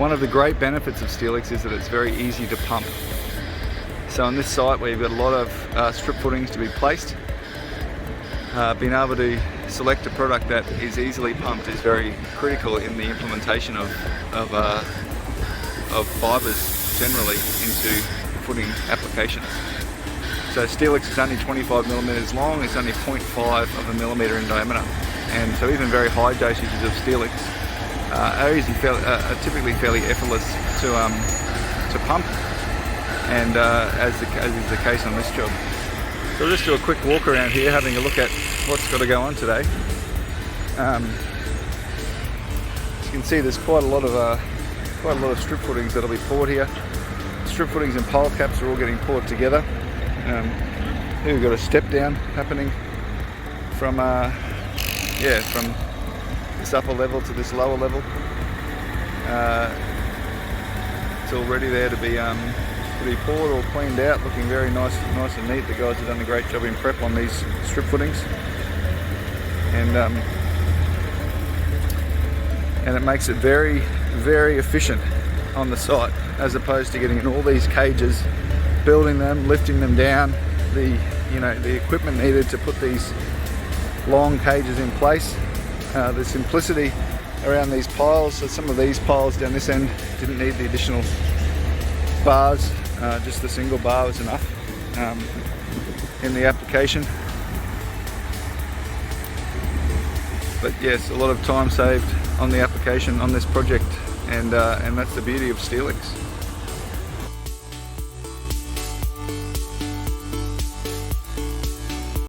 One of the great benefits of SteelX is that it's very easy to pump. So on this site where you've got a lot of strip footings to be placed, being able to select a product that is easily pumped is very critical in the implementation of fibres generally into footing applications. So SteelX is only 25 millimeters long, it's only 0.5 of a millimeter in diameter, and so even very high dosages of SteelX are typically fairly effortless to pump, and as is the case on this job. So we'll just do a quick walk around here, having a look at what's got to go on today. As you can see, there's quite a lot of strip footings that'll be poured here. Strip footings and pole caps are all getting poured together. Here we've got a step down happening from this upper level to this lower level. It's all ready there to be poured or cleaned out, looking very nice and neat. The guys have done a great job in prep on these strip footings, and it makes it very, very efficient on the site, as opposed to getting in all these cages, building them, lifting them down, the equipment needed to put these long cages in place. The simplicity around these piles, so some of these piles down this end didn't need the additional bars, just the single bar was enough in the application. But yes, a lot of time saved on the application on this project, and that's the beauty of SteelX.